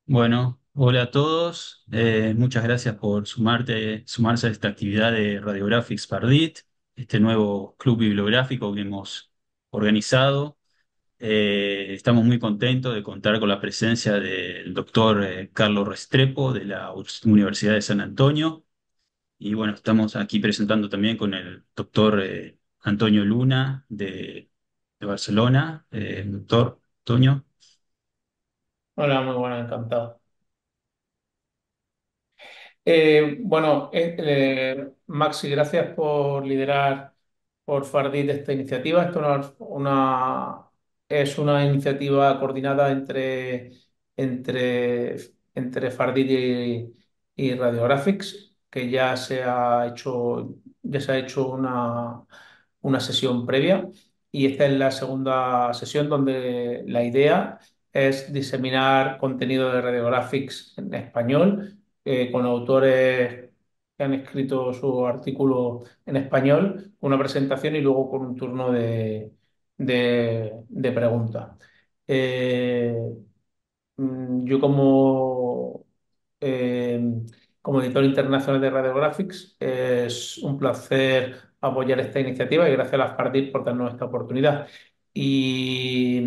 Bueno, hola a todos. Muchas gracias por sumarse a esta actividad de Radiographics Pardit, este nuevo club bibliográfico que hemos organizado. Estamos muy contentos de contar con la presencia del doctor Carlos Restrepo de la Universidad de San Antonio. Y bueno, estamos aquí presentando también con el doctor Antonio Luna de Barcelona. Doctor Antonio. Hola, muy buena, encantado. Maxi, gracias por liderar por Fardit esta iniciativa. Es una iniciativa coordinada entre, entre Fardit y Radiographics, que ya se ha hecho una sesión previa y esta es la segunda sesión donde la idea es diseminar contenido de Radiographics en español con autores que han escrito su artículo en español, una presentación y luego con un turno de preguntas. Eh, yo eh, como editor internacional de Radiographics es un placer apoyar esta iniciativa y gracias a las Fardit por darnos esta oportunidad. Y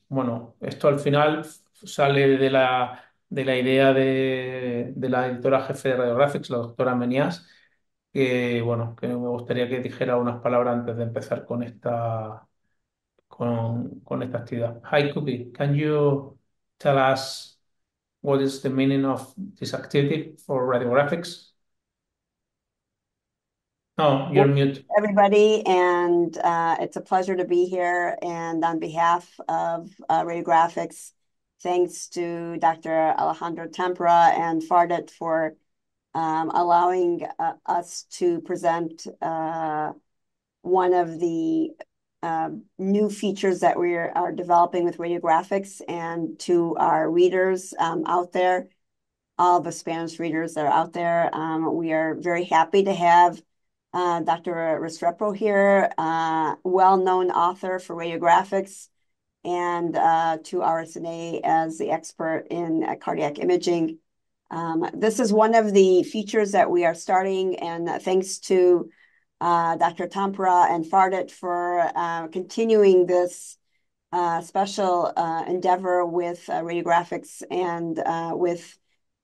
bueno, esto al final sale de la idea de la editora jefe de Radiographics, la doctora Menias, que bueno, que me gustaría que dijera unas palabras antes de empezar con esta actividad. Hi, Cookie, can you tell us what is the meaning of this activity for radiographics? Oh, Well, you're mute. everybody, and it's a pleasure to be here. And on behalf of Radiographics, thanks to Dr. Alejandro Tempera and Fardit for allowing us to present one of the new features that are developing with radiographics and to our readers out there, all the Spanish readers that are out there. We are very happy to have Dr. Restrepo here, well-known author for radiographics, and to RSNA as the expert in cardiac imaging. This is one of the features that we are starting, and thanks to Dr. Tampra and Fardit for continuing this special endeavor with radiographics and with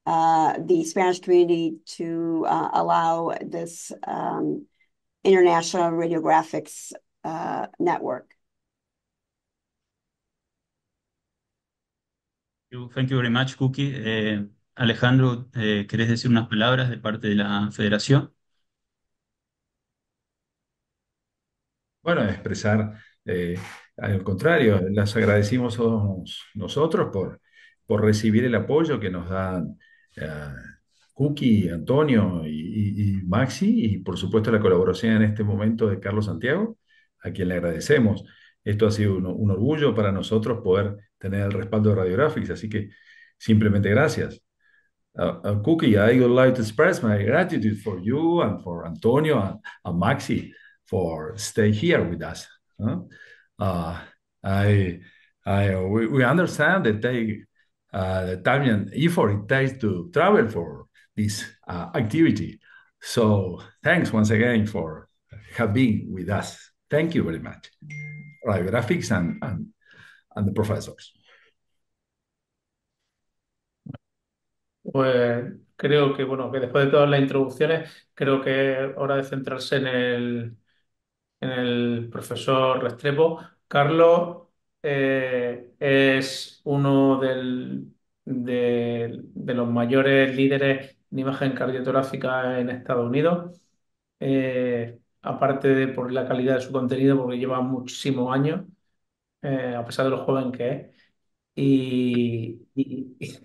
the Spanish community to allow this international radiographics network. Thank you very much, Cookie. Alejandro, ¿querés decir unas palabras de parte de la Federación? Bueno, expresar, eh, al contrario, las agradecimos todos nosotros por recibir el apoyo que nos dan eh, Cookie, Antonio y Maxi, y por supuesto la colaboración en este momento de Carlos Santiago, a quien le agradecemos. Esto ha sido un orgullo para nosotros poder tener el respaldo de Radiographics, así que simplemente gracias. Cookie, I would like to express my gratitude for you and for Antonio and Maxi for stay here with us. Huh? Uh, I, we understand that the time and effort it takes to travel for this activity. So thanks once again for having with us. Thank you very much. Radiographics and the professors. Pues creo que, bueno, que después de todas las introducciones, creo que es hora de centrarse en el profesor Restrepo. Carlos es uno de los mayores líderes en imagen cardiotorácica en Estados Unidos. Aparte de por la calidad de su contenido, porque lleva muchísimos años, a pesar de lo joven que es.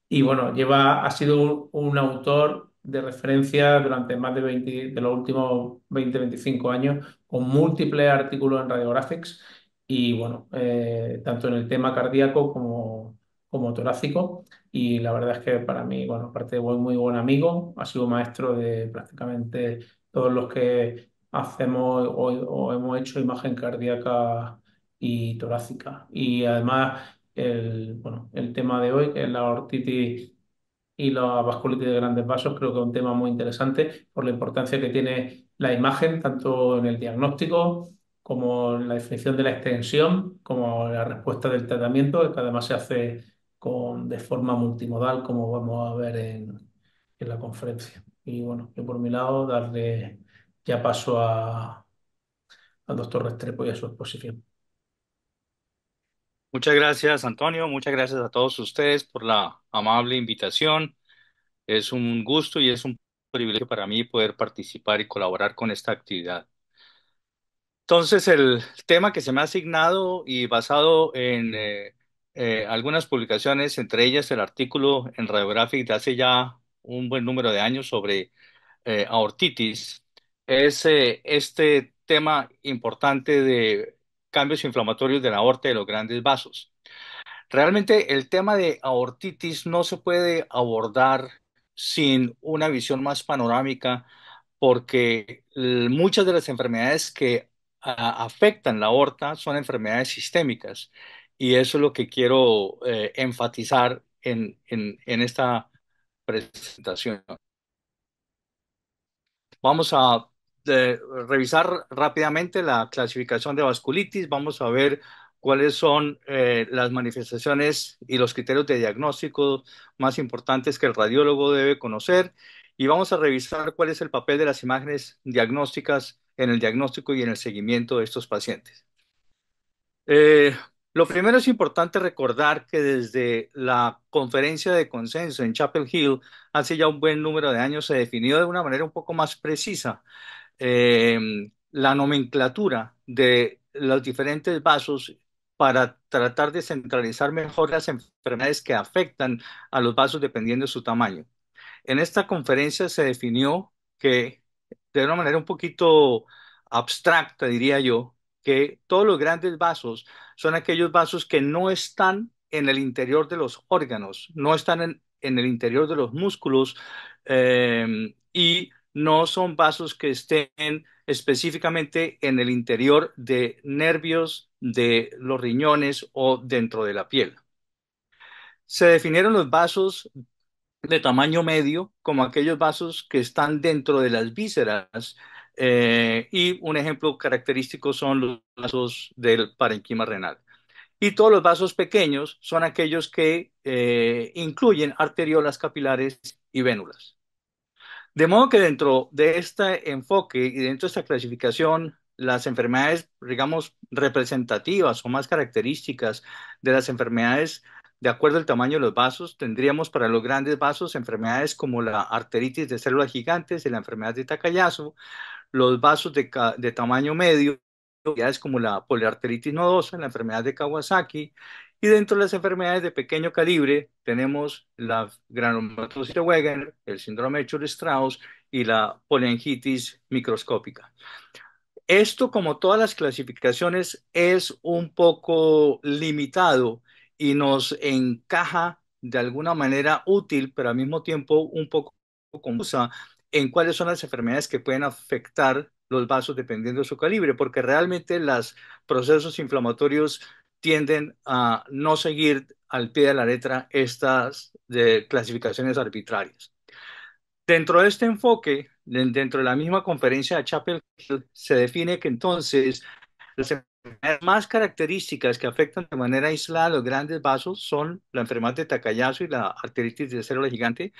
Y bueno, ha sido un autor de referencia durante más de los últimos 20-25 años, con múltiples artículos en Radiographics y bueno, tanto en el tema cardíaco como torácico. Y la verdad es que para mí, bueno, aparte de muy buen amigo, ha sido maestro de prácticamente todos los que hacemos o hemos hecho imagen cardíaca y torácica. Y además el tema de hoy, que es la aortitis y la vasculitis de grandes vasos. Creo que es un tema muy interesante por la importancia que tiene la imagen, tanto en el diagnóstico como en la definición de la extensión, como en la respuesta del tratamiento, que además se hace de forma multimodal, como vamos a ver en la conferencia. Y bueno, yo por mi lado, darle ya paso al doctor Restrepo y a su exposición. Muchas gracias, Antonio. Muchas gracias a todos ustedes por la amable invitación. Es un gusto y es un privilegio para mí poder participar y colaborar con esta actividad. Entonces, el tema que se me ha asignado y basado en algunas publicaciones, entre ellas el artículo en Radiographic de hace ya un buen número de años sobre aortitis, es este tema importante de cambios inflamatorios de la aorta de los grandes vasos. Realmente el tema de aortitis no se puede abordar sin una visión más panorámica porque muchas de las enfermedades que afectan la aorta son enfermedades sistémicas y eso es lo que quiero enfatizar en esta presentación. Vamos a revisar rápidamente la clasificación de vasculitis. Vamos a ver cuáles son las manifestaciones y los criterios de diagnóstico más importantes que el radiólogo debe conocer. Y vamos a revisar cuál es el papel de las imágenes diagnósticas en el diagnóstico y en el seguimiento de estos pacientes. Eh, lo primero es importante recordar que desde la conferencia de consenso en Chapel Hill, hace ya un buen número de años, se definió de una manera un poco más precisa eh, la nomenclatura de los diferentes vasos para tratar de centralizar mejor las enfermedades que afectan a los vasos dependiendo de su tamaño. En esta conferencia se definió que, de una manera un poquito abstracta, diría yo, que todos los grandes vasos son aquellos vasos que no están en el interior de los órganos, no están en el interior de los músculos y no son vasos que estén específicamente en el interior de nervios de los riñones o dentro de la piel. Se definieron los vasos de tamaño medio, como aquellos vasos que están dentro de las vísceras, y un ejemplo característico son los vasos del parenquima renal. Y todos los vasos pequeños son aquellos que incluyen arteriolas capilares y vénulas. De modo que dentro de este enfoque y dentro de esta clasificación, las enfermedades, digamos, representativas o más características de las enfermedades, de acuerdo al tamaño de los vasos, tendríamos para los grandes vasos enfermedades como la arteritis de células gigantes y la enfermedad de Takayasu, los vasos de tamaño medio, enfermedades como la poliarteritis nodosa, la enfermedad de Kawasaki, y dentro de las enfermedades de pequeño calibre tenemos la granulomatosis de Wegener, el síndrome de Church-Strauss y la poliangitis microscópica. Esto, como todas las clasificaciones, es un poco limitado y nos encaja de alguna manera útil, pero al mismo tiempo un poco confusa en cuáles son las enfermedades que pueden afectar los vasos dependiendo de su calibre, porque realmente los procesos inflamatorios tienden a no seguir al pie de la letra estas clasificaciones arbitrarias. Dentro de este enfoque, dentro de la misma conferencia de Chapel Hill, se define que entonces las enfermedades más características que afectan de manera aislada los grandes vasos son la enfermedad de Takayasu y la arteritis de célula gigante.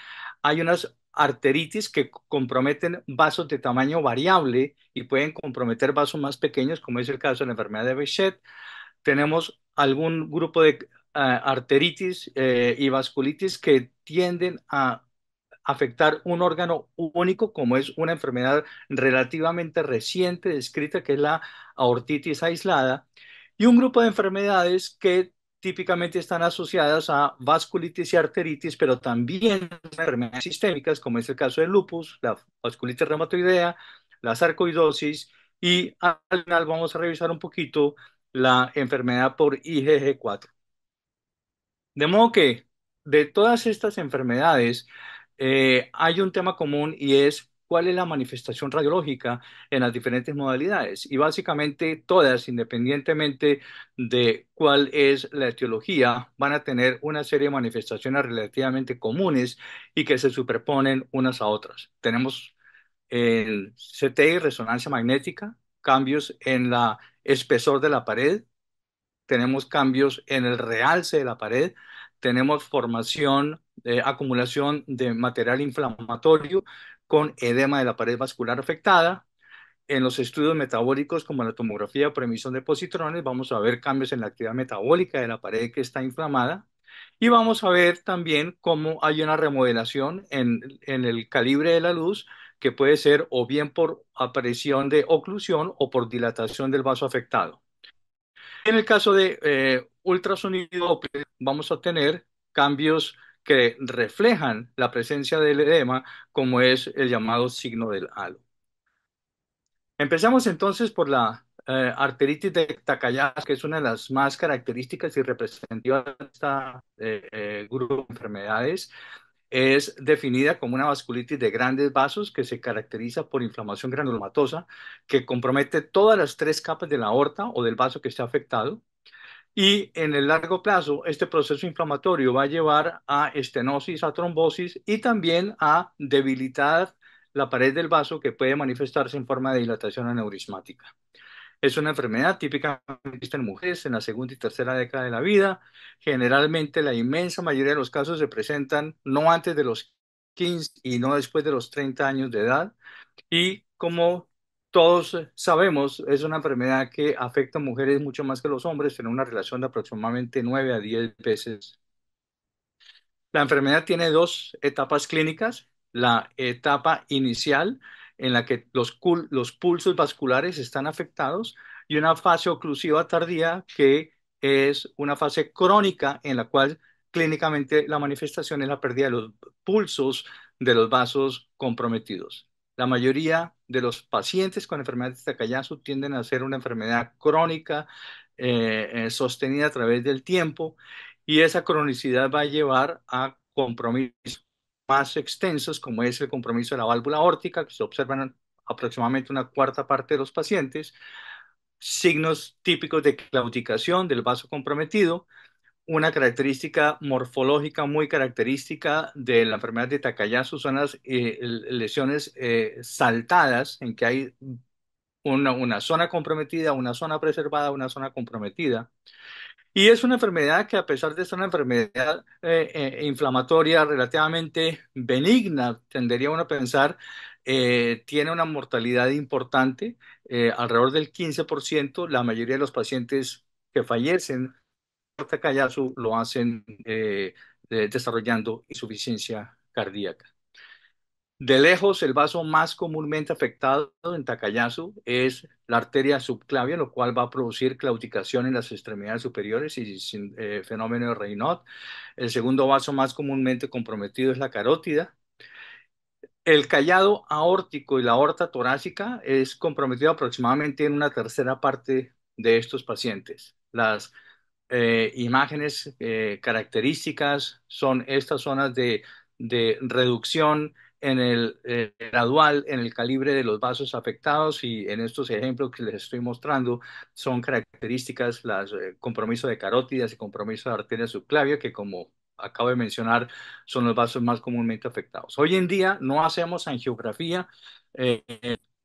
Hay unas arteritis que comprometen vasos de tamaño variable y pueden comprometer vasos más pequeños, como es el caso de la enfermedad de Behçet. Tenemos algún grupo de arteritis y vasculitis que tienden a afectar un órgano único, como es una enfermedad relativamente reciente descrita, que es la aortitis aislada, y un grupo de enfermedades que típicamente están asociadas a vasculitis y arteritis, pero también enfermedades sistémicas, como es el caso del lupus, la vasculitis reumatoidea, la sarcoidosis, y al final vamos a revisar un poquito la enfermedad por IgG4. De modo que de todas estas enfermedades hay un tema común y es cuál es la manifestación radiológica en las diferentes modalidades. Y básicamente todas, independientemente de cuál es la etiología, van a tener una serie de manifestaciones relativamente comunes y que se superponen unas a otras. Tenemos el CTI, resonancia magnética, cambios en la espesor de la pared, tenemos cambios en el realce de la pared, tenemos formación, acumulación de material inflamatorio con edema de la pared vascular afectada. En los estudios metabólicos como la tomografía por emisión de positrones vamos a ver cambios en la actividad metabólica de la pared que está inflamada y vamos a ver también cómo hay una remodelación en el calibre de la luz que puede ser o bien por aparición de oclusión o por dilatación del vaso afectado. En el caso de ultrasonido Doppler, vamos a tener cambios que reflejan la presencia del edema, como es el llamado signo del halo. Empezamos entonces por la arteritis de Takayasu, que es una de las más características y representativas de este grupo de enfermedades. Es definida como una vasculitis de grandes vasos que se caracteriza por inflamación granulomatosa que compromete todas las tres capas de la aorta o del vaso que está afectado. Y en el largo plazo, este proceso inflamatorio va a llevar a estenosis, a trombosis y también a debilitar la pared del vaso que puede manifestarse en forma de dilatación aneurismática. Es una enfermedad típicamente vista en mujeres en la segunda y tercera década de la vida. Generalmente la inmensa mayoría de los casos se presentan no antes de los 15 y no después de los 30 años de edad. Y como todos sabemos, es una enfermedad que afecta a mujeres mucho más que a los hombres, en una relación de aproximadamente 9 a 10 veces. La enfermedad tiene dos etapas clínicas. La etapa inicial, en la que los pulsos vasculares están afectados, y una fase oclusiva tardía, que es una fase crónica en la cual clínicamente la manifestación es la pérdida de los pulsos de los vasos comprometidos. La mayoría de los pacientes con enfermedad de Takayasu tienden a ser una enfermedad crónica sostenida a través del tiempo, y esa cronicidad va a llevar a compromisos más extensos, como es el compromiso de la válvula aórtica, que se observan en aproximadamente una cuarta parte de los pacientes, signos típicos de claudicación del vaso comprometido, una característica morfológica muy característica de la enfermedad de Takayasu son las lesiones saltadas, en que hay una zona comprometida, una zona preservada, una zona comprometida. Y es una enfermedad que, a pesar de ser una enfermedad inflamatoria relativamente benigna, tendería uno a pensar, tiene una mortalidad importante, alrededor del 15%. La mayoría de los pacientes que fallecen por Takayasu lo hacen desarrollando insuficiencia cardíaca. De lejos, el vaso más comúnmente afectado en Takayasu es la arteria subclavia, lo cual va a producir claudicación en las extremidades superiores y fenómeno de Raynaud. El segundo vaso más comúnmente comprometido es la carótida. El callado aórtico y la aorta torácica es comprometido aproximadamente en una tercera parte de estos pacientes. Las imágenes características son estas zonas de reducción en el gradual en el calibre de los vasos afectados, y en estos ejemplos que les estoy mostrando son características las compromiso de carótidas y compromiso de arteria subclavia, que, como acabo de mencionar, son los vasos más comúnmente afectados. Hoy en día no hacemos angiografía eh,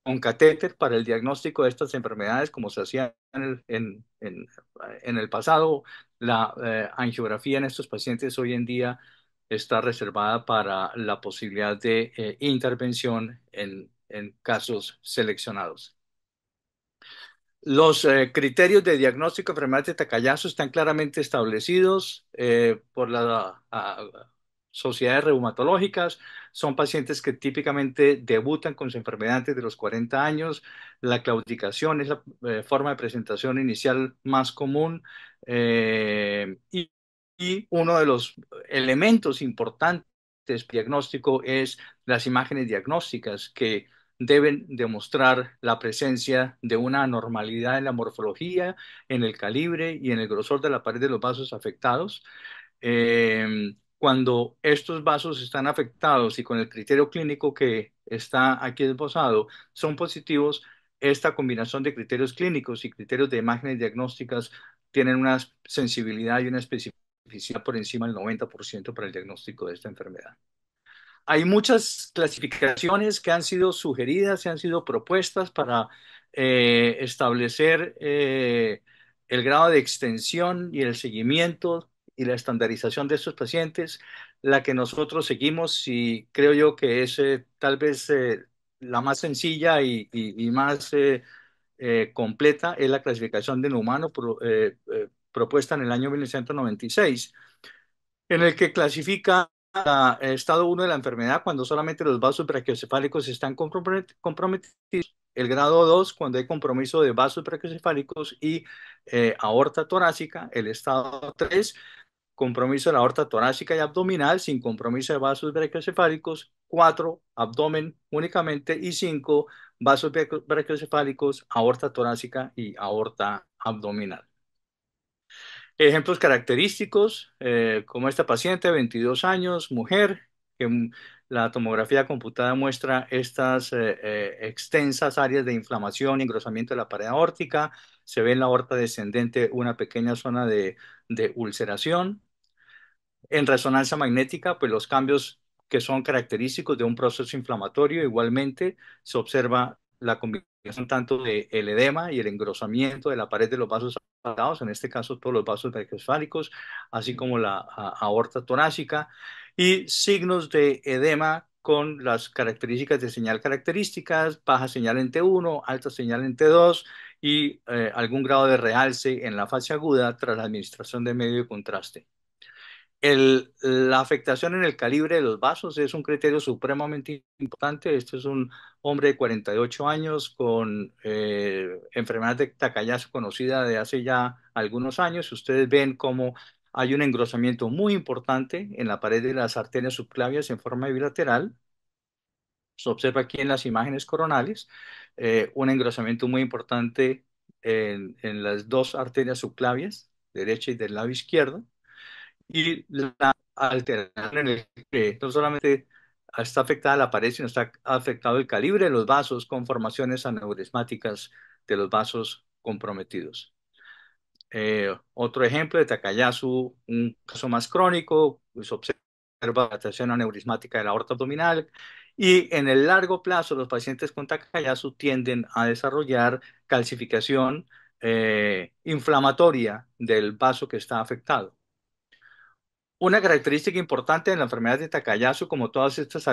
con catéter para el diagnóstico de estas enfermedades como se hacía en el pasado. La angiografía en estos pacientes hoy en día está reservada para la posibilidad de intervención en casos seleccionados. Los criterios de diagnóstico de enfermedad de Takayasu están claramente establecidos por las sociedades reumatológicas. Son pacientes que típicamente debutan con su enfermedad antes de los 40 años. La claudicación es la forma de presentación inicial más común, y uno de los elementos importantes del diagnóstico es las imágenes diagnósticas, que deben demostrar la presencia de una anormalidad en la morfología, en el calibre y en el grosor de la pared de los vasos afectados. cuando estos vasos están afectados y con el criterio clínico que está aquí esbozado son positivos, esta combinación de criterios clínicos y criterios de imágenes diagnósticas tienen una sensibilidad y una especificidad por encima del 90% para el diagnóstico de esta enfermedad. Hay muchas clasificaciones que han sido sugeridas, y han sido propuestas para establecer el grado de extensión y el seguimiento y la estandarización de estos pacientes. La que nosotros seguimos y creo yo que es tal vez la más sencilla y más completa es la clasificación de humano propuesta en el año 1996 en el que clasifica estado 1 de la enfermedad cuando solamente los vasos brachiocefálicos están comprometidos, el grado 2 cuando hay compromiso de vasos brachiocefálicos y aorta torácica, el estado 3 compromiso de la aorta torácica y abdominal sin compromiso de vasos brachiocefálicos, 4 abdomen únicamente y 5 vasos brachiocefálicos, aorta torácica y aorta abdominal. Ejemplos característicos, como esta paciente, 22 años, mujer, que la tomografía computada muestra estas extensas áreas de inflamación y engrosamiento de la pared aórtica. Se ve en la aorta descendente una pequeña zona de ulceración. En resonancia magnética, pues los cambios que son característicos de un proceso inflamatorio, igualmente se observa la combinación tanto del edema y el engrosamiento de la pared de los vasos afectados, en este caso todos los vasos brachiocefálicos, así como la aorta torácica, y signos de edema con las características de señal características, baja señal en T1, alta señal en T2 y algún grado de realce en la fase aguda tras la administración de medio de contraste. La afectación en el calibre de los vasos es un criterio supremamente importante. Este es un hombre de 48 años con enfermedad de Takayasu conocida de hace ya algunos años. Ustedes ven cómo hay un engrosamiento muy importante en la pared de las arterias subclavias en forma bilateral. Se observa aquí en las imágenes coronales un engrosamiento muy importante en las dos arterias subclavias, derecha y del lado izquierdo y la alteración en el que no solamente está afectada la pared, sino está afectado el calibre de los vasos con formaciones aneurismáticas de los vasos comprometidos. Otro ejemplo de Takayasu, un caso más crónico, pues observa dilatación aneurismática de la aorta abdominal y en el largo plazo los pacientes con Takayasu tienden a desarrollar calcificación inflamatoria del vaso que está afectado. Una característica importante de la enfermedad de Takayasu, como todas estas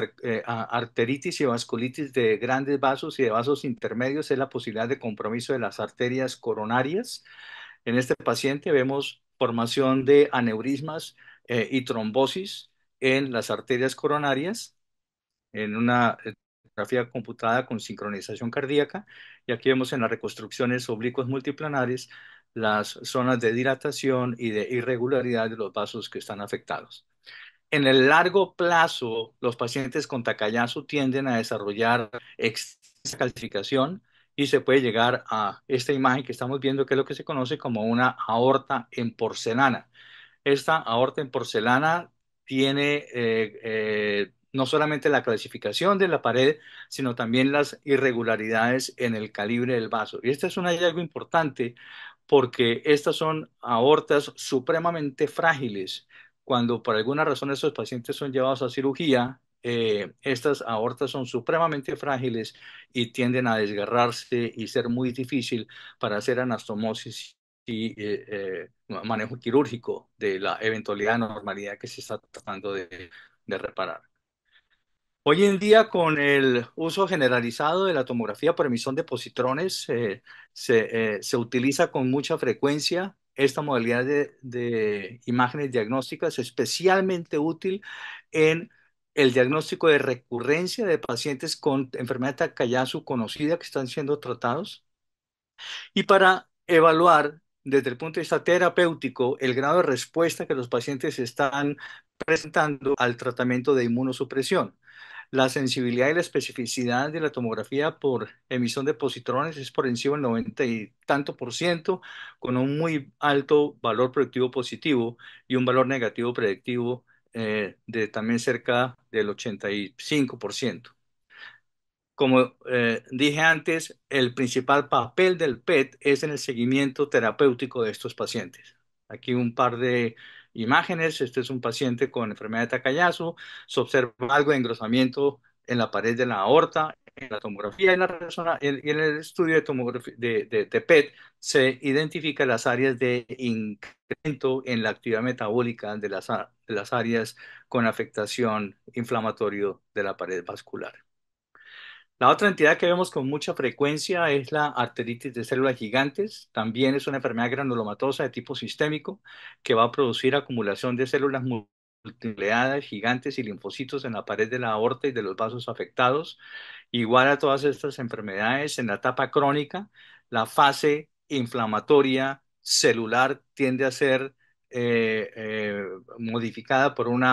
arteritis y vasculitis de grandes vasos y de vasos intermedios, es la posibilidad de compromiso de las arterias coronarias. En este paciente vemos formación de aneurismas y trombosis en las arterias coronarias en una tomografía computada con sincronización cardíaca. Y aquí vemos en las reconstrucciones oblicuos multiplanares las zonas de dilatación y de irregularidad de los vasos que están afectados. En el largo plazo, los pacientes con Takayasu tienden a desarrollar extensa calcificación y se puede llegar a esta imagen que estamos viendo, que es lo que se conoce como una aorta en porcelana. Esta aorta en porcelana tiene no solamente la clasificación de la pared, sino también las irregularidades en el calibre del vaso. Y este es un hallazgo importante porque estas son aortas supremamente frágiles. Cuando por alguna razón estos pacientes son llevados a cirugía, estas aortas son supremamente frágiles y tienden a desgarrarse y ser muy difícil para hacer anastomosis y manejo quirúrgico de la eventualidad de normalidad que se está tratando de reparar. Hoy en día, con el uso generalizado de la tomografía por emisión de positrones, se utiliza con mucha frecuencia esta modalidad de imágenes diagnósticas, especialmente útil en el diagnóstico de recurrencia de pacientes con enfermedad de Takayasu conocida que están siendo tratados y para evaluar desde el punto de vista terapéutico el grado de respuesta que los pacientes están presentando al tratamiento de inmunosupresión. La sensibilidad y la especificidad de la tomografía por emisión de positrones es por encima del 90 y tanto por ciento, con un muy alto valor predictivo positivo y un valor negativo predictivo de también cerca del 85%. Como dije antes, el principal papel del PET es en el seguimiento terapéutico de estos pacientes. Aquí un par de imágenes. Este es un paciente con enfermedad de Takayasu. Se observa algo de engrosamiento en la pared de la aorta. En la tomografía y y en el estudio de tomografía de PET se identifican las áreas de incremento en la actividad metabólica de de las áreas con afectación inflamatoria de la pared vascular. La otra entidad que vemos con mucha frecuencia es la arteritis de células gigantes. También es una enfermedad granulomatosa de tipo sistémico que va a producir acumulación de células multinucleadas gigantes y linfocitos en la pared de la aorta y de los vasos afectados. Igual a todas estas enfermedades, en la etapa crónica, la fase inflamatoria celular tiende a ser modificada por un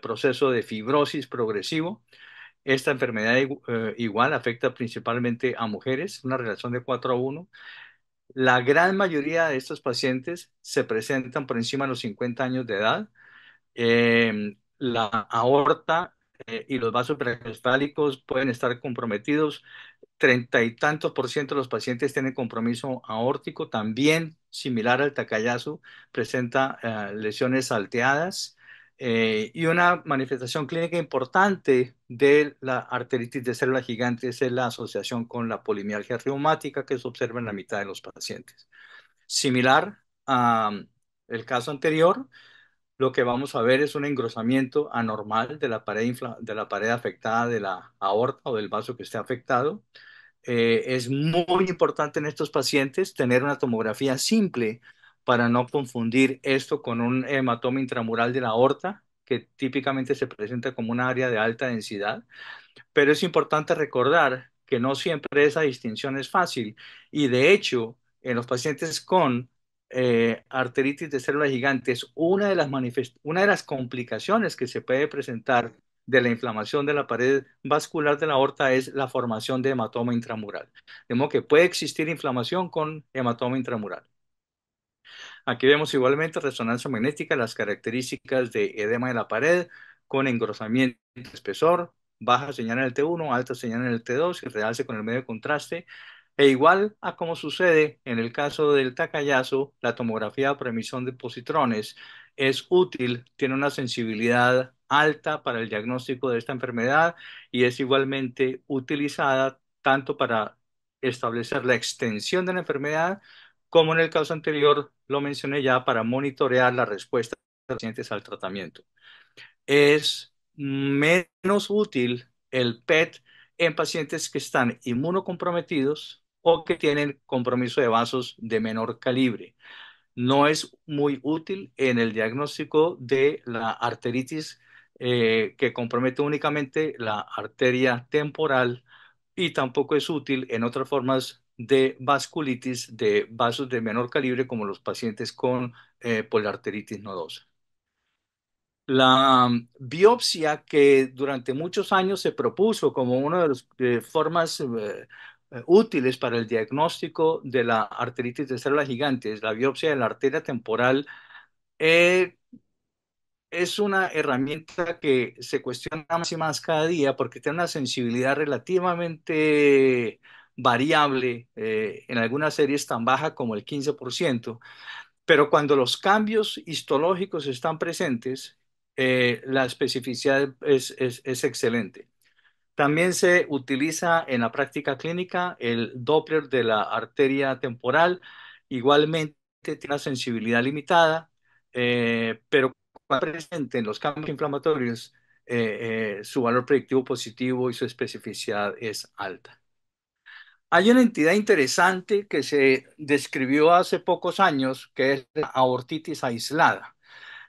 proceso de fibrosis progresivo. Esta enfermedad igual afecta principalmente a mujeres, una relación de 4:1. La gran mayoría de estos pacientes se presentan por encima de los 50 años de edad. La aorta y los vasos periféricos pueden estar comprometidos. 30 y tantos % de los pacientes tienen compromiso aórtico, también similar al Takayasu, presenta lesiones salteadas. Y una manifestación clínica importante de la arteritis de células gigantes es la asociación con la polimialgia reumática que se observa en la mitad de los pacientes. Similar al caso anterior, lo que vamos a ver es un engrosamiento anormal de la de la pared afectada de la aorta o del vaso que esté afectado. Es muy importante en estos pacientes tener una tomografía simple para no confundir esto con un hematoma intramural de la aorta, que típicamente se presenta como un área de alta densidad. Pero es importante recordar que no siempre esa distinción es fácil y de hecho, en los pacientes con arteritis de células gigantes, una de las complicaciones que se puede presentar de la inflamación de la pared vascular de la aorta es la formación de hematoma intramural. De modo que puede existir inflamación con hematoma intramural. Aquí vemos igualmente resonancia magnética, las características de edema de la pared con engrosamiento de espesor, baja señal en el T1, alta señal en el T2 y realce con el medio de contraste. E igual a como sucede en el caso del Takayasu, la tomografía por emisión de positrones es útil, tiene una sensibilidad alta para el diagnóstico de esta enfermedad y es igualmente utilizada tanto para establecer la extensión de la enfermedad como en el caso anterior lo mencioné ya, para monitorear la respuesta de los pacientes al tratamiento. Es menos útil el PET en pacientes que están inmunocomprometidos o que tienen compromiso de vasos de menor calibre. No es muy útil en el diagnóstico de la arteritis que compromete únicamente la arteria temporal y tampoco es útil en otras formas de vasculitis de vasos de menor calibre como los pacientes con poliarteritis nodosa. La biopsia que durante muchos años se propuso como una de las formas útiles para el diagnóstico de la arteritis de células gigantes, la biopsia de la arteria temporal, eh, es una herramienta que se cuestiona más y más cada día porque tiene una sensibilidad relativamente variable, en algunas series tan baja como el 15%, pero cuando los cambios histológicos están presentes, la especificidad es excelente. También se utiliza en la práctica clínica el Doppler de la arteria temporal. Igualmente tiene una sensibilidad limitada, pero cuando presente en los cambios inflamatorios, su valor predictivo positivo y su especificidad es alta. Hay una entidad interesante que se describió hace pocos años, que es la aortitis aislada.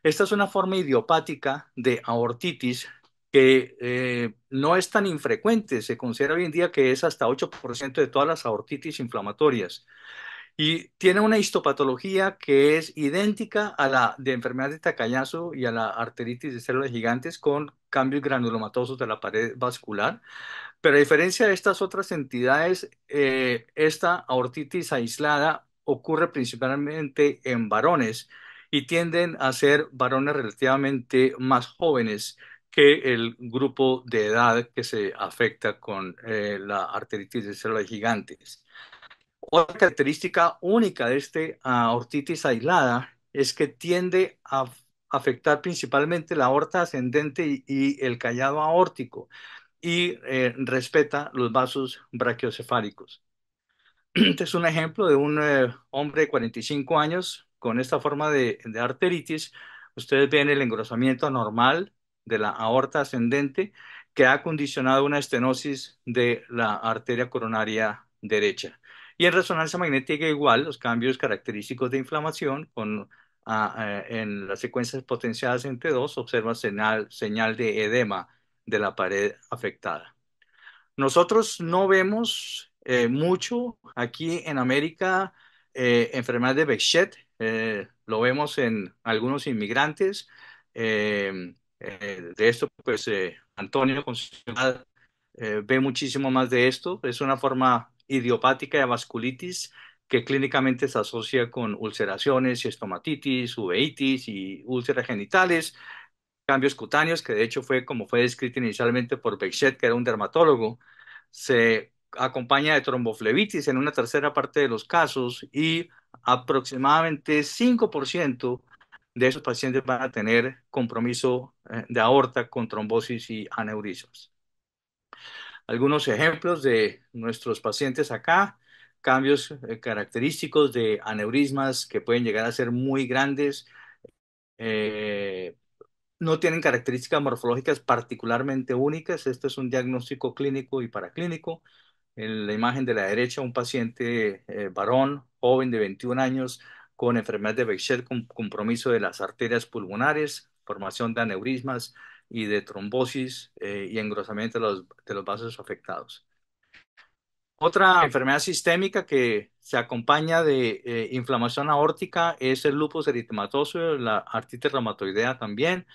Esta es una forma idiopática de aortitis que no es tan infrecuente. Se considera hoy en día que es hasta 8% de todas las aortitis inflamatorias. Y tiene una histopatología que es idéntica a la de enfermedad de Takayasu y a la arteritis de células gigantes con cambios granulomatosos de la pared vascular. Pero a diferencia de estas otras entidades, esta aortitis aislada ocurre principalmente en varones y tienden a ser varones relativamente más jóvenes que el grupo de edad que se afecta con la arteritis de células gigantes. Otra característica única de este aortitis aislada es que tiende a afectar principalmente la aorta ascendente y el callado aórtico y respeta los vasos brachiocefálicos. Este es un ejemplo de un hombre de 45 años con esta forma de arteritis. Ustedes ven el engrosamiento anormal de la aorta ascendente que ha condicionado una estenosis de la arteria coronaria derecha. Y en resonancia magnética igual, los cambios característicos de inflamación en las secuencias potenciadas entre dos observa señal de edema de la pared afectada. Nosotros no vemos mucho aquí en América enfermedad de Behçet. Lo vemos en algunos inmigrantes. De esto, pues Antonio con su ciudad, ve muchísimo más de esto. Es una forma idiopática de vasculitis que clínicamente se asocia con ulceraciones y estomatitis, uveitis y úlceras genitales, cambios cutáneos, que de hecho fue como fue descrito inicialmente por Behçet, que era un dermatólogo. Se acompaña de tromboflebitis en una tercera parte de los casos y aproximadamente 5% de esos pacientes van a tener compromiso de aorta con trombosis y aneurismas. Algunos ejemplos de nuestros pacientes acá: cambios característicos de aneurismas que pueden llegar a ser muy grandes. eh, no tienen características morfológicas particularmente únicas. Este es un diagnóstico clínico y paraclínico. En la imagen de la derecha, un paciente varón, joven de 21 años, con enfermedad de Behçet, con compromiso de las arterias pulmonares, formación de aneurismas y de trombosis y engrosamiento de los vasos afectados. Otra enfermedad sistémica que se acompaña de inflamación aórtica es el lupus eritematoso, la artritis reumatoidea también.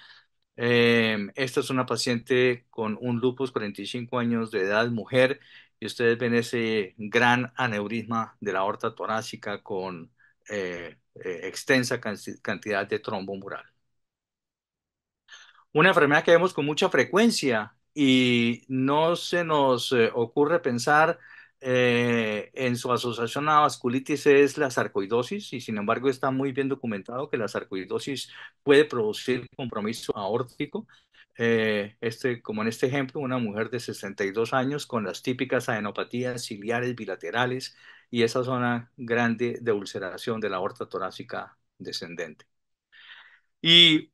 Esta es una paciente con un lupus, 45 años de edad, mujer, y ustedes ven ese gran aneurisma de la aorta torácica con extensa cantidad de trombo mural. Una enfermedad que vemos con mucha frecuencia y no se nos ocurre pensar en su asociación a vasculitis es la sarcoidosis, y sin embargo está muy bien documentado que la sarcoidosis puede producir compromiso aórtico. Como en este ejemplo, una mujer de 62 años con las típicas adenopatías ciliares bilaterales y esa zona grande de ulceración de la aorta torácica descendente. Y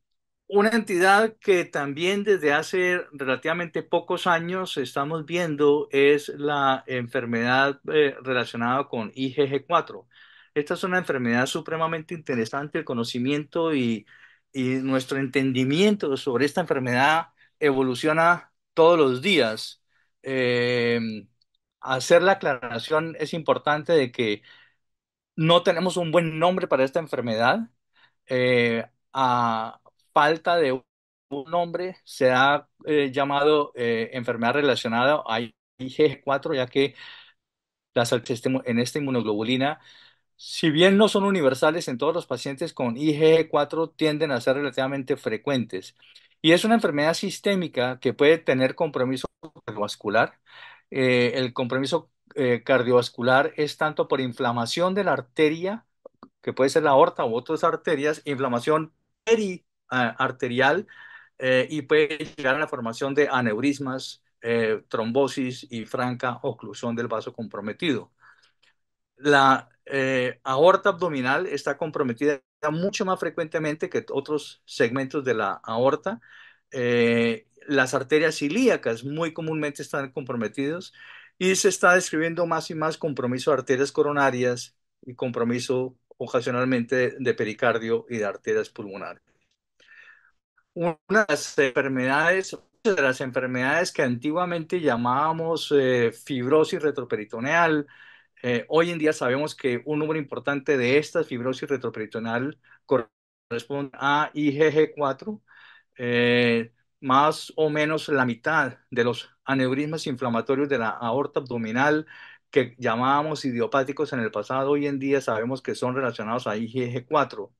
una entidad que también desde hace relativamente pocos años estamos viendo es la enfermedad relacionada con IgG4. Esta es una enfermedad supremamente interesante. El conocimiento y nuestro entendimiento sobre esta enfermedad evoluciona todos los días. Hacer la aclaración es importante de que no tenemos un buen nombre para esta enfermedad. A falta de un nombre, se ha llamado enfermedad relacionada a IgG4, ya que en esta inmunoglobulina, si bien no son universales en todos los pacientes con IgG4, tienden a ser relativamente frecuentes. Y es una enfermedad sistémica que puede tener compromiso cardiovascular. El compromiso cardiovascular es tanto por inflamación de la arteria, que puede ser la aorta u otras arterias, inflamación periarterial, y puede llegar a la formación de aneurismas, trombosis y franca oclusión del vaso comprometido. La aorta abdominal está comprometida mucho más frecuentemente que otros segmentos de la aorta. Las arterias ilíacas muy comúnmente están comprometidas y se está describiendo más y más compromiso de arterias coronarias y compromiso ocasionalmente de pericardio y de arterias pulmonares. Una de las enfermedades que antiguamente llamábamos fibrosis retroperitoneal, hoy en día sabemos que un número importante de esta fibrosis retroperitoneal corresponde a IgG4. Más o menos la mitad de los aneurismas inflamatorios de la aorta abdominal que llamábamos idiopáticos en el pasado, hoy en día sabemos que son relacionados a IgG4.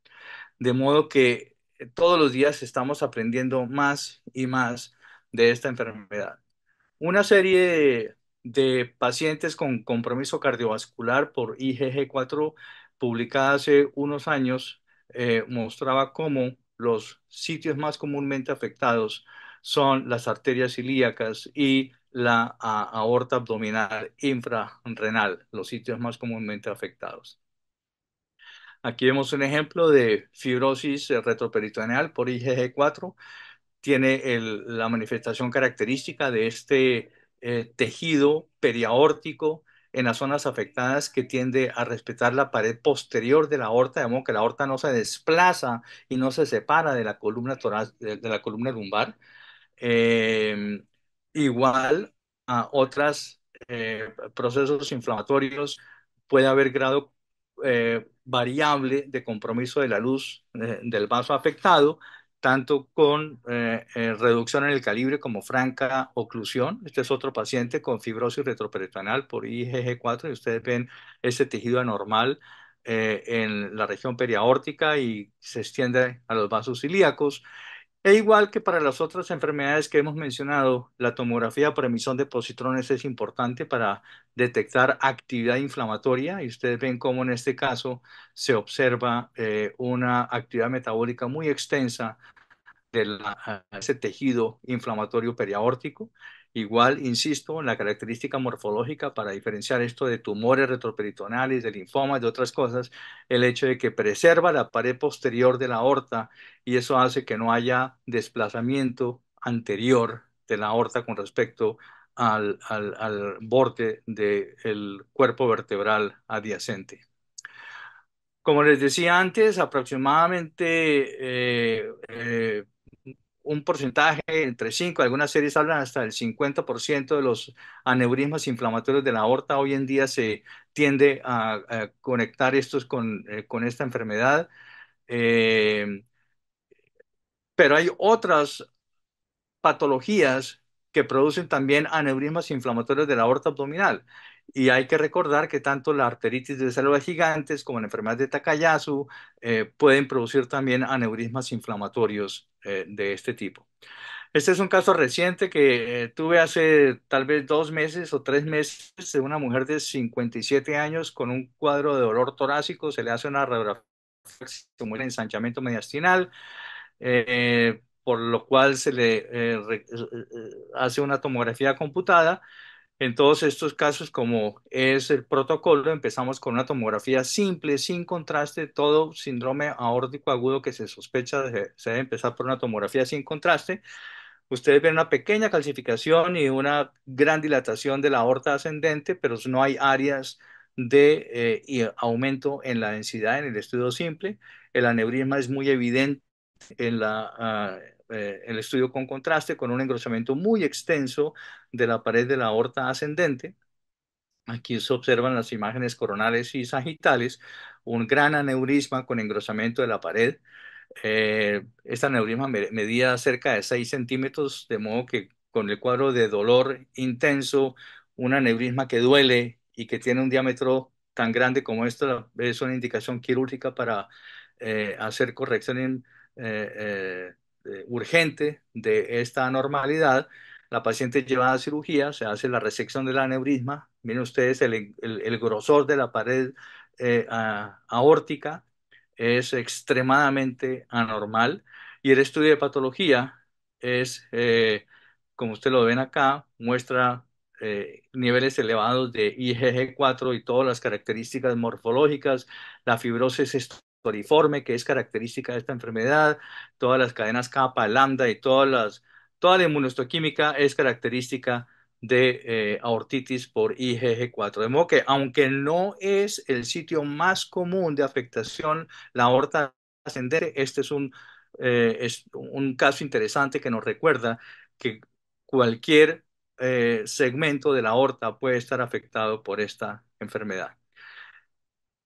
de modo que todos los días estamos aprendiendo más y más de esta enfermedad. Una serie de pacientes con compromiso cardiovascular por IgG4 publicada hace unos años mostraba cómo los sitios más comúnmente afectados son las arterias ilíacas y la aorta abdominal infrarrenal, los sitios más comúnmente afectados. Aquí vemos un ejemplo de fibrosis retroperitoneal por IgG4. Tiene la manifestación característica de este tejido periaórtico en las zonas afectadas que tiende a respetar la pared posterior de la aorta, de modo que la aorta no se desplaza y no se separa de la columna de la columna lumbar. Eh, Igual a otros procesos inflamatorios puede haber grado variable de compromiso de la luz del vaso afectado, tanto con reducción en el calibre como franca oclusión. Este es otro paciente con fibrosis retroperitoneal por IgG4 y ustedes ven este tejido anormal en la región periaórtica y se extiende a los vasos ilíacos. E igual que para las otras enfermedades que hemos mencionado, la tomografía por emisión de positrones es importante para detectar actividad inflamatoria y ustedes ven cómo en este caso se observa una actividad metabólica muy extensa de ese tejido inflamatorio periaórtico. Igual, insisto, en la característica morfológica para diferenciar esto de tumores retroperitoneales, de linfomas, de otras cosas, el hecho de que preserva la pared posterior de la aorta y eso hace que no haya desplazamiento anterior de la aorta con respecto al borde del cuerpo vertebral adyacente. Como les decía antes, aproximadamente un porcentaje entre 5, algunas series hablan hasta el 50% de los aneurismas inflamatorios de la aorta hoy en día se tiende a conectar estos con esta enfermedad. Eh, pero hay otras patologías que producen también aneurismas inflamatorios de la aorta abdominal. Y hay que recordar que tanto la arteritis de células gigantes como la enfermedad de Takayasu pueden producir también aneurismas inflamatorios de este tipo. Este es un caso reciente que tuve hace tal vez 2 meses o 3 meses de una mujer de 57 años con un cuadro de dolor torácico. Se le hace una radiografía como el ensanchamiento mediastinal, por lo cual se le hace una tomografía computada. En todos estos casos, como es el protocolo, empezamos con una tomografía simple, sin contraste. Todo síndrome aórtico agudo que se sospecha se debe empezar por una tomografía sin contraste. Ustedes ven una pequeña calcificación y una gran dilatación de la aorta ascendente, pero no hay áreas de aumento en la densidad en el estudio simple. El aneurisma es muy evidente en el estudio con contraste, con un engrosamiento muy extenso de la pared de la aorta ascendente. Aquí se observan las imágenes coronales y sagitales, un gran aneurisma con engrosamiento de la pared. Esta aneurisma medía cerca de 6 centímetros, de modo que con el cuadro de dolor intenso, un aneurisma que duele y que tiene un diámetro tan grande como esto, es una indicación quirúrgica para hacer corrección urgente de esta anormalidad. La paciente llevada a cirugía, se hace la resección del aneurisma. Miren ustedes el grosor de la pared aórtica es extremadamente anormal y el estudio de patología es, como ustedes lo ven acá, muestra niveles elevados de IgG4 y todas las características morfológicas, la fibrosis estoriforme que es característica de esta enfermedad, todas las cadenas kappa, lambda y toda la inmunohistoquímica es característica de aortitis por IgG4. De modo que aunque no es el sitio más común de afectación la aorta ascendente, este es un caso interesante que nos recuerda que cualquier segmento de la aorta puede estar afectado por esta enfermedad.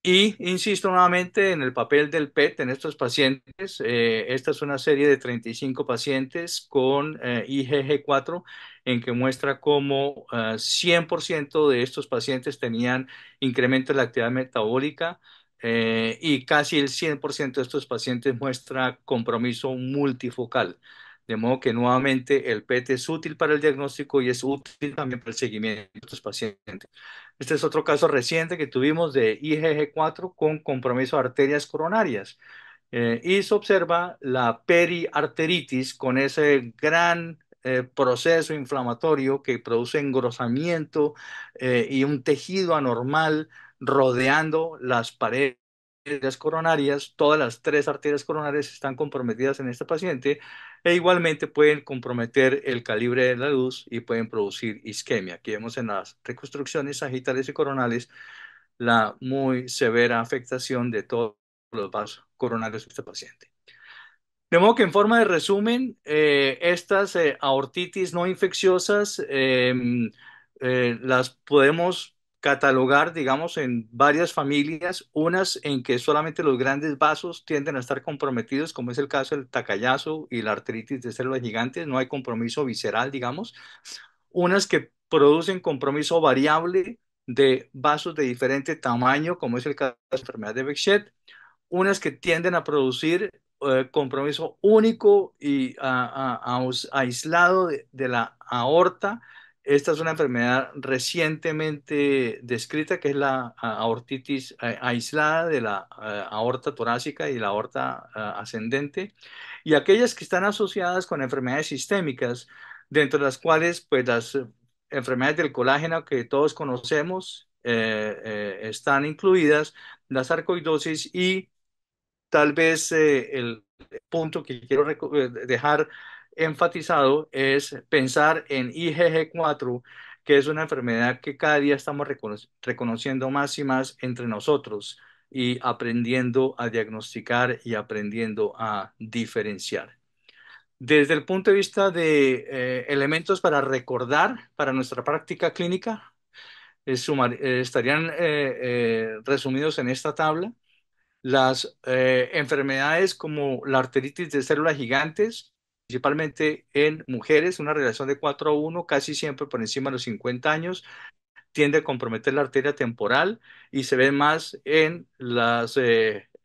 Y insisto nuevamente en el papel del PET en estos pacientes. Esta es una serie de 35 pacientes con IgG4 en que muestra cómo 100% de estos pacientes tenían incremento de la actividad metabólica y casi el 100% de estos pacientes muestra compromiso multifocal. De modo que nuevamente el PET es útil para el diagnóstico y es útil también para el seguimiento de estos pacientes. Este es otro caso reciente que tuvimos de IgG4 con compromiso de arterias coronarias. Y se observa la periarteritis con ese gran proceso inflamatorio que produce engrosamiento y un tejido anormal rodeando las paredes coronarias. Todas las tres arterias coronarias están comprometidas en este paciente e igualmente pueden comprometer el calibre de la luz y pueden producir isquemia. Aquí vemos en las reconstrucciones sagitales y coronales la muy severa afectación de todos los vasos coronarios de este paciente. De modo que en forma de resumen, estas aortitis no infecciosas las podemos catalogar, digamos, en varias familias, unas en que solamente los grandes vasos tienden a estar comprometidos, como es el caso del Takayasu y la arteritis de células gigantes, no hay compromiso visceral, digamos, unas que producen compromiso variable de vasos de diferente tamaño, como es el caso de la enfermedad de Behçet, unas que tienden a producir compromiso único y aislado de la aorta. Esta es una enfermedad recientemente descrita, que es la aortitis aislada de la aorta torácica y la aorta ascendente, y aquellas que están asociadas con enfermedades sistémicas, dentro de las cuales pues las enfermedades del colágeno que todos conocemos están incluidas, la sarcoidosis y tal vez el punto que quiero dejar enfatizado es pensar en IgG4, que es una enfermedad que cada día estamos reconociendo más y más entre nosotros y aprendiendo a diagnosticar y aprendiendo a diferenciar. Desde el punto de vista de elementos para recordar para nuestra práctica clínica, estarían resumidos en esta tabla. Las enfermedades como la arteritis de células gigantes, principalmente en mujeres, una relación de 4:1, casi siempre por encima de los 50 años, tiende a comprometer la arteria temporal y se ve más en las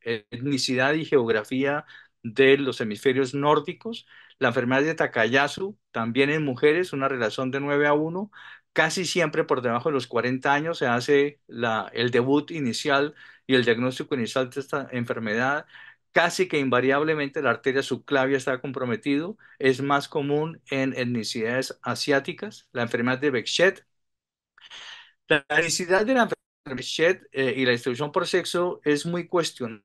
etnicidad y geografía de los hemisferios nórdicos. La enfermedad de Takayasu, también en mujeres, una relación de 9:1, casi siempre por debajo de los 40 años se hace el debut inicial y el diagnóstico inicial de esta enfermedad. Casi que invariablemente la arteria subclavia está comprometido. Es más común en etnicidades asiáticas. La enfermedad de Behçet, la etnicidad de la enfermedad de Behçet y la distribución por sexo es muy cuestionada,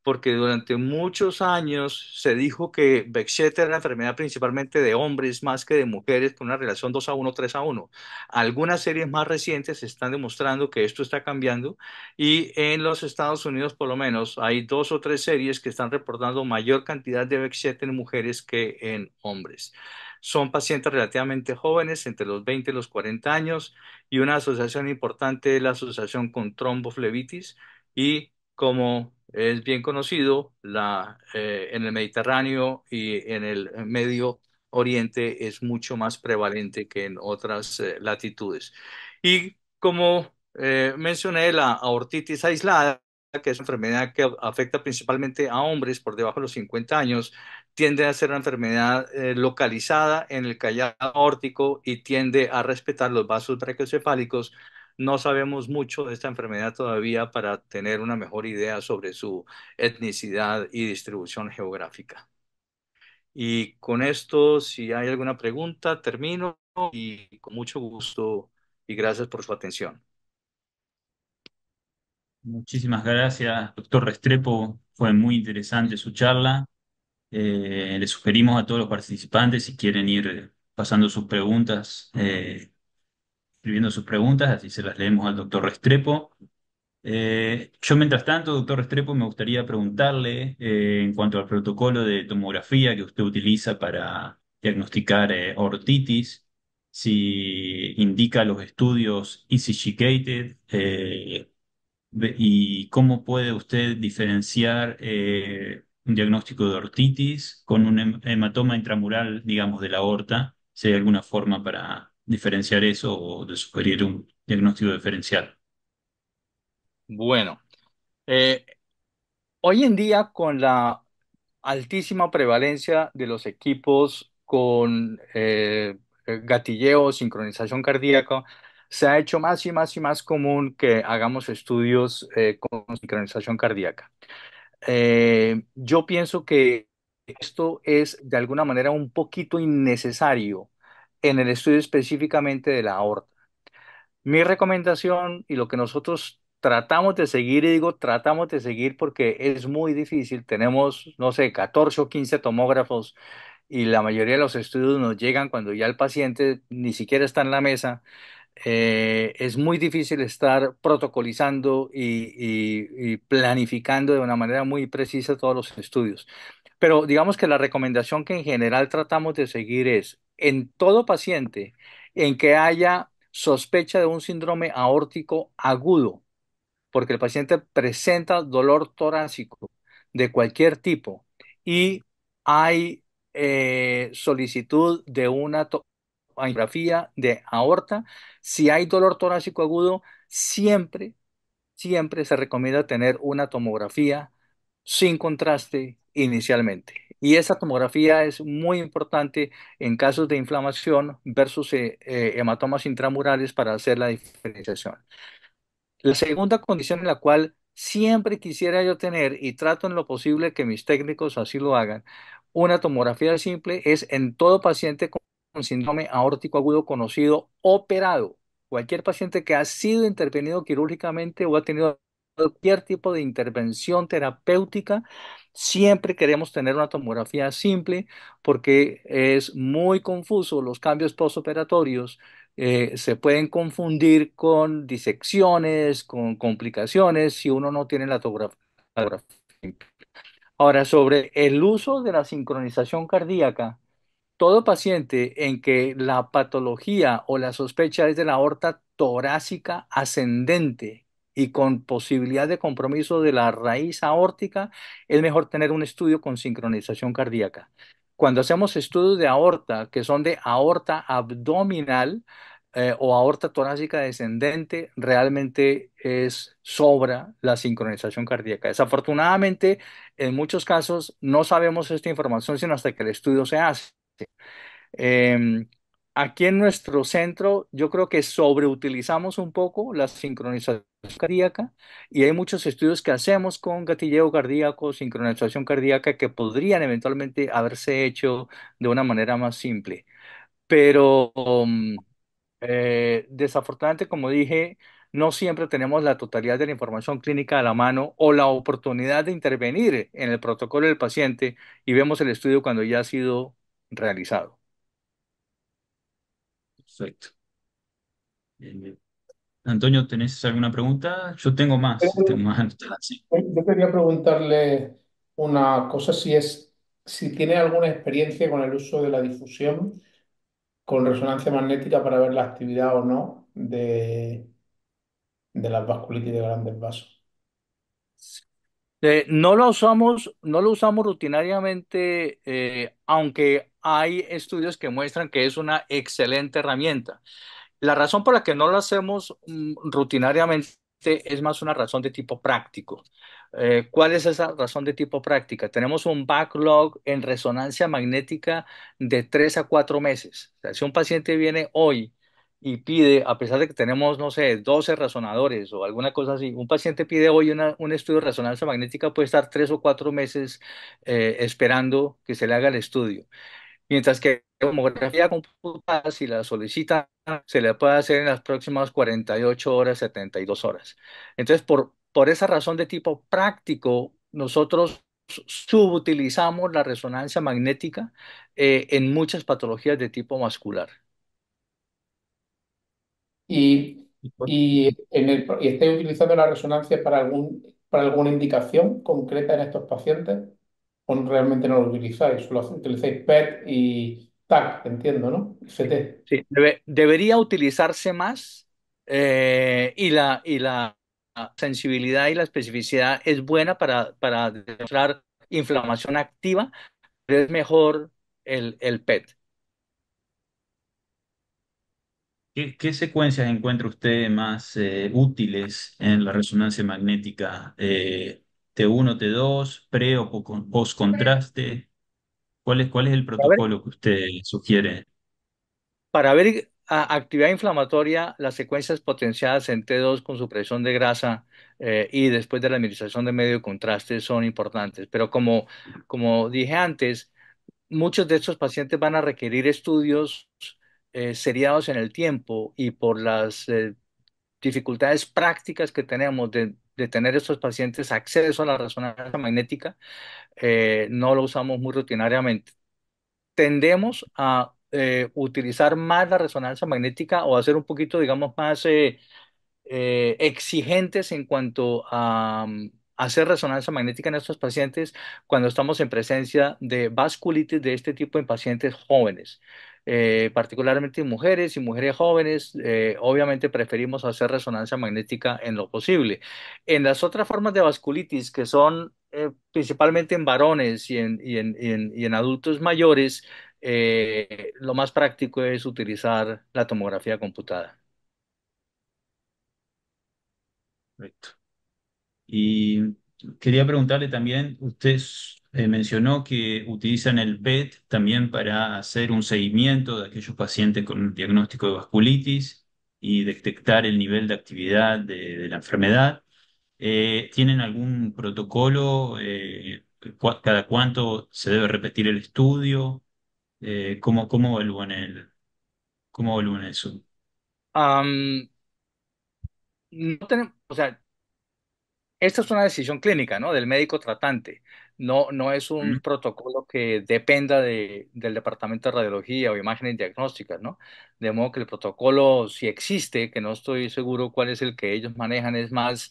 porque durante muchos años se dijo que Behçet era la enfermedad principalmente de hombres más que de mujeres, con una relación 2:1, 3:1. Algunas series más recientes están demostrando que esto está cambiando y en los Estados Unidos por lo menos hay 2 o 3 series que están reportando mayor cantidad de Behçet en mujeres que en hombres. Son pacientes relativamente jóvenes, entre los 20 y los 40 años, y una asociación importante es la asociación con tromboflebitis y como es bien conocido, en el Mediterráneo y en el Medio Oriente es mucho más prevalente que en otras latitudes. Y como mencioné, la aortitis aislada, que es una enfermedad que afecta principalmente a hombres por debajo de los 50 años, tiende a ser una enfermedad localizada en el callado aórtico y tiende a respetar los vasos brachiocefálicos. No sabemos mucho de esta enfermedad todavía para tener una mejor idea sobre su etnicidad y distribución geográfica. Y con esto, si hay alguna pregunta, termino y con mucho gusto y gracias por su atención. Muchísimas gracias, doctor Restrepo. Fue muy interesante su charla. Le sugerimos a todos los participantes, si quieren ir pasando sus preguntas, escribiendo sus preguntas, así se las leemos al doctor Restrepo. Yo, mientras tanto, doctor Restrepo, me gustaría preguntarle en cuanto al protocolo de tomografía que usted utiliza para diagnosticar ortitis, si indica los estudios ECG-gated, y cómo puede usted diferenciar un diagnóstico de ortitis con un hematoma intramural, digamos, de la aorta, si hay alguna forma para diferenciar eso o de sugerir un diagnóstico diferencial. Bueno, Eh, Hoy en día, con la altísima prevalencia de los equipos con gatilleo, sincronización cardíaca, se ha hecho más y más y más común que hagamos estudios con sincronización cardíaca. Yo pienso que esto es de alguna manera un poquito innecesario en el estudio específicamente de la aorta. Mi recomendación y lo que nosotros tratamos de seguir, y digo tratamos de seguir porque es muy difícil, tenemos, no sé, 14 o 15 tomógrafos y la mayoría de los estudios nos llegan cuando ya el paciente ni siquiera está en la mesa. Es muy difícil estar protocolizando y planificando de una manera muy precisa todos los estudios. Pero digamos que la recomendación que en general tratamos de seguir es en todo paciente en que haya sospecha de un síndrome aórtico agudo, porque el paciente presenta dolor torácico de cualquier tipo y hay solicitud de una angiografía de aorta. Si hay dolor torácico agudo, siempre se recomienda tener una tomografía sin contraste inicialmente. Y esa tomografía es muy importante en casos de inflamación versus hematomas intramurales para hacer la diferenciación. La segunda condición en la cual siempre quisiera yo tener, y trato en lo posible que mis técnicos así lo hagan, una tomografía simple es en todo paciente con síndrome aórtico agudo conocido operado. Cualquier paciente que ha sido intervenido quirúrgicamente o ha tenido cualquier tipo de intervención terapéutica, siempre queremos tener una tomografía simple porque es muy confuso los cambios postoperatorios, se pueden confundir con disecciones, con complicaciones si uno no tiene la tomografía. Ahora, sobre el uso de la sincronización cardíaca, todo paciente en que la patología o la sospecha es de la aorta torácica ascendente y con posibilidad de compromiso de la raíz aórtica, es mejor tener un estudio con sincronización cardíaca. Cuando hacemos estudios de aorta que son de aorta abdominal o aorta torácica descendente, realmente es sobra la sincronización cardíaca. Desafortunadamente, en muchos casos no sabemos esta información sino hasta que el estudio se hace. Eh, Aquí en nuestro centro, yo creo que sobreutilizamos un poco la sincronización cardíaca y hay muchos estudios que hacemos con gatilleo cardíaco, sincronización cardíaca, que podrían eventualmente haberse hecho de una manera más simple. Pero desafortunadamente, como dije, no siempre tenemos la totalidad de la información clínica a la mano o la oportunidad de intervenir en el protocolo del paciente y vemos el estudio cuando ya ha sido realizado. Perfecto. Bien, bien. Antonio, ¿tenés alguna pregunta? Yo tengo más anotadas, sí. Yo quería preguntarle una cosa, si tiene alguna experiencia con el uso de la difusión con resonancia magnética para ver la actividad o no de las vasculitis de grandes vasos. No lo usamos rutinariamente, aunque hay estudios que muestran que es una excelente herramienta. La razón por la que no lo hacemos rutinariamente es más una razón de tipo práctico. ¿Cuál es esa razón de tipo práctica? Tenemos un backlog en resonancia magnética de 3 a 4 meses. O sea, si un paciente viene hoy y pide, a pesar de que tenemos, no sé, 12 resonadores o alguna cosa así, un paciente pide hoy un estudio de resonancia magnética, puede estar 3 o 4 meses esperando que se le haga el estudio. Mientras que tomografía computada, si la solicita, se le puede hacer en las próximas 48 horas, 72 horas. Entonces, por esa razón de tipo práctico, nosotros subutilizamos la resonancia magnética en muchas patologías de tipo vascular. Y, Y pues, y estáis utilizando la resonancia para alguna indicación concreta en estos pacientes, o realmente no lo utilizáis, solo utilizáis PET y TAC, entiendo, ¿no? CT. sí, debería utilizarse más y la sensibilidad y la especificidad es buena para demostrar inflamación activa, pero es mejor el PET. ¿Qué secuencias encuentra usted más útiles en la resonancia magnética? ¿T1, T2, pre o post contraste? ¿Cuál es el A ver, protocolo que usted sugiere? para ver actividad inflamatoria, las secuencias potenciadas en T2 con supresión de grasa y después de la administración de medio de contraste son importantes. Pero como dije antes, muchos de estos pacientes van a requerir estudios seriados en el tiempo y por las dificultades prácticas que tenemos de tener estos pacientes acceso a la resonancia magnética, no lo usamos muy rutinariamente. Tendemos a utilizar más la resonancia magnética o a hacer un poquito, digamos, más exigentes en cuanto a hacer resonancia magnética en estos pacientes cuando estamos en presencia de vasculitis de este tipo en pacientes jóvenes. Particularmente en mujeres y mujeres jóvenes, obviamente preferimos hacer resonancia magnética en lo posible. En las otras formas de vasculitis, que son principalmente en varones y en adultos mayores, lo más práctico es utilizar la tomografía computada. Correcto. Y quería preguntarle también, usted mencionó que utilizan el PET también para hacer un seguimiento de aquellos pacientes con un diagnóstico de vasculitis y detectar el nivel de actividad de la enfermedad. ¿Tienen algún protocolo? ¿Cada cuánto se debe repetir el estudio? ¿Cómo evalúan eso? Am, no tenemos, o sea, esta es una decisión clínica, ¿no? Del médico tratante. No es un ¿Mm? protocolo que dependa del departamento de radiología o imágenes diagnósticas, ¿no? De modo que el protocolo, si existe, que no estoy seguro cuál es el que ellos manejan, es más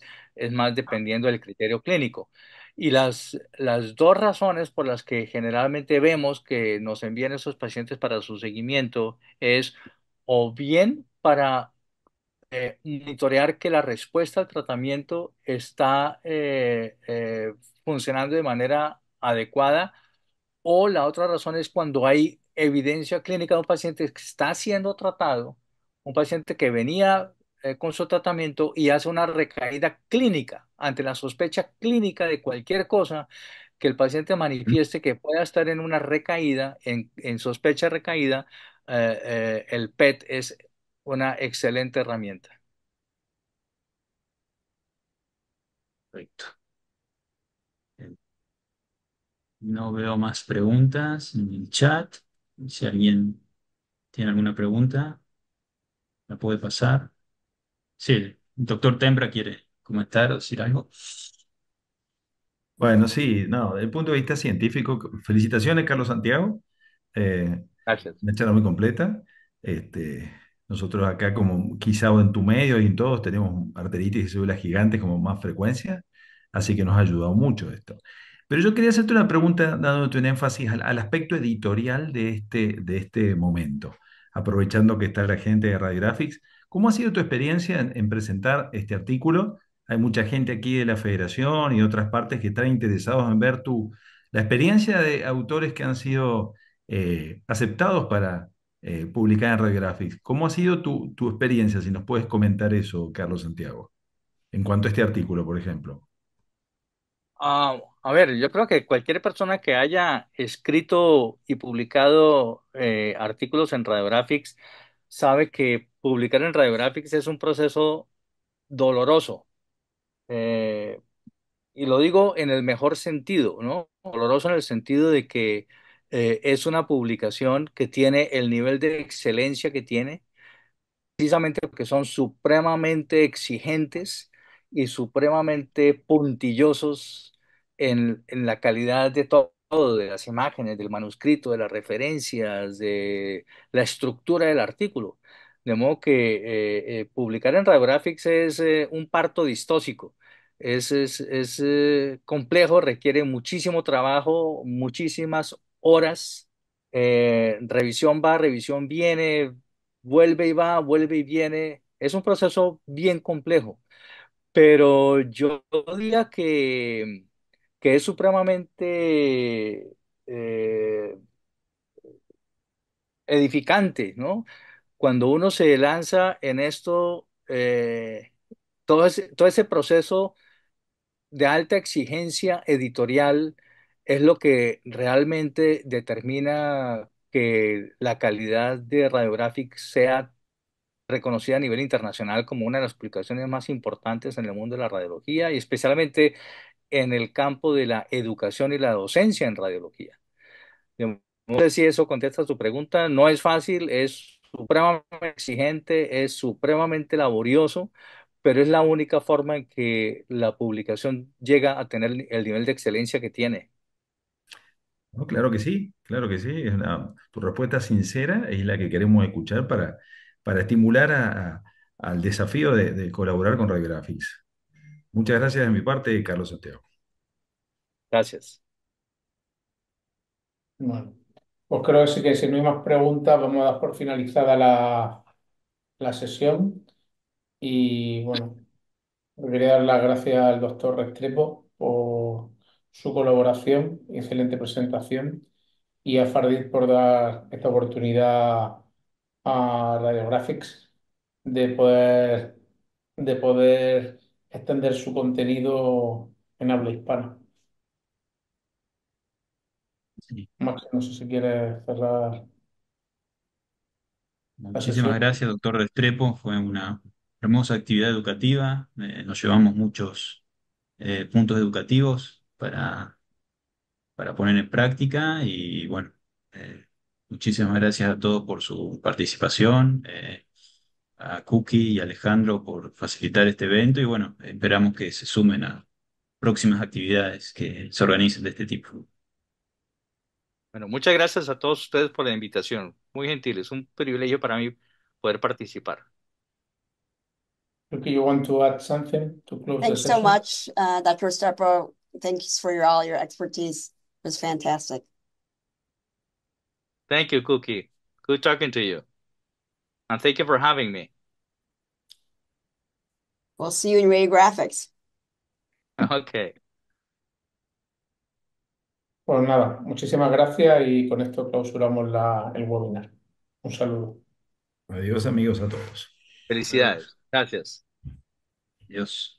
dependiendo del criterio clínico. Y las dos razones por las que generalmente vemos que nos envían esos pacientes para su seguimiento es o bien para monitorear que la respuesta al tratamiento está funcionando de manera adecuada, o la otra razón es cuando hay evidencia clínica de un paciente que está siendo tratado, un paciente que venía con su tratamiento y hace una recaída clínica ante la sospecha clínica de cualquier cosa que el paciente manifieste que pueda estar en una recaída, en sospecha de recaída, el PET es una excelente herramienta. Perfecto. No veo más preguntas en el chat. Si alguien tiene alguna pregunta, la puede pasar. Sí, el doctor Tembra quiere comentar o decir algo. Bueno, sí, no, desde el punto de vista científico, felicitaciones, Carlos Santiago. Eh, Gracias. una charla muy completa. Este, nosotros acá, como quizá en tu medio y en todos, tenemos arteritis y células gigantes como más frecuencia, así que nos ha ayudado mucho esto. Pero yo quería hacerte una pregunta dándote un énfasis al aspecto editorial de este momento, aprovechando que está la gente de Radiographics. ¿Cómo ha sido tu experiencia en presentar este artículo? Hay mucha gente aquí de la Federación y de otras partes que están interesados en ver la experiencia de autores que han sido aceptados para publicar en Radiographics. ¿Cómo ha sido tu experiencia? Si nos puedes comentar eso, Carlos Santiago, en cuanto a este artículo, por ejemplo. A ver, yo creo que cualquier persona que haya escrito y publicado artículos en Radiographics sabe que publicar en Radiographics es un proceso doloroso. Eh, y lo digo en el mejor sentido, ¿no? Doloroso en el sentido de que es una publicación que tiene el nivel de excelencia que tiene precisamente porque son supremamente exigentes y supremamente puntillosos en la calidad de todo, de las imágenes, del manuscrito, de las referencias, de la estructura del artículo. De modo que publicar en Radiographics es un parto distóxico. Es complejo, requiere muchísimo trabajo, muchísimas horas. Revisión va, revisión viene, vuelve y va, vuelve y viene. Es un proceso bien complejo, pero yo diría que es supremamente edificante, ¿no? cuando uno se lanza en esto, todo ese proceso de alta exigencia editorial es lo que realmente determina que la calidad de Radiographics sea reconocida a nivel internacional como una de las publicaciones más importantes en el mundo de la radiología y especialmente en el campo de la educación y la docencia en radiología. No sé si eso contesta tu pregunta. No es fácil, es supremamente exigente, es supremamente laborioso, pero es la única forma en que la publicación llega a tener el nivel de excelencia que tiene. No, claro que sí. Tu respuesta sincera es la que queremos escuchar para estimular al desafío de colaborar con Radiographics. Muchas gracias de mi parte, Carlos Santiago. Gracias. Bueno, pues creo que sí que si no hay más preguntas, vamos a dar por finalizada la sesión. Y bueno, quería dar las gracias al doctor Restrepo por su colaboración y excelente presentación y a Fardit por dar esta oportunidad a Radiographics de de poder extender su contenido en habla hispana. Sí. Max, no sé si quieres cerrar la Muchísimas sesión. gracias, doctor Restrepo. Fue una hermosa actividad educativa. Nos llevamos muchos puntos educativos para poner en práctica y bueno, eh, muchísimas gracias a todos por su participación, a Cookie y Alejandro por facilitar este evento y bueno, esperamos que se sumen a próximas actividades que se organicen de este tipo. Bueno, muchas gracias a todos ustedes por la invitación. Muy gentil, es un privilegio para mí poder participar. Okay, you want to add something to close the Thanks so session? much, Dr. Restrepo. Thanks for all your expertise. It was fantastic. Thank you, Cookie. Good talking to you. And thank you for having me. We'll see you in radiographics. Okay. Pues nada, muchísimas gracias y con esto clausuramos el webinar. Un saludo. Adiós, amigos, a todos. Adiós. Felicidades. Gracias. Adiós.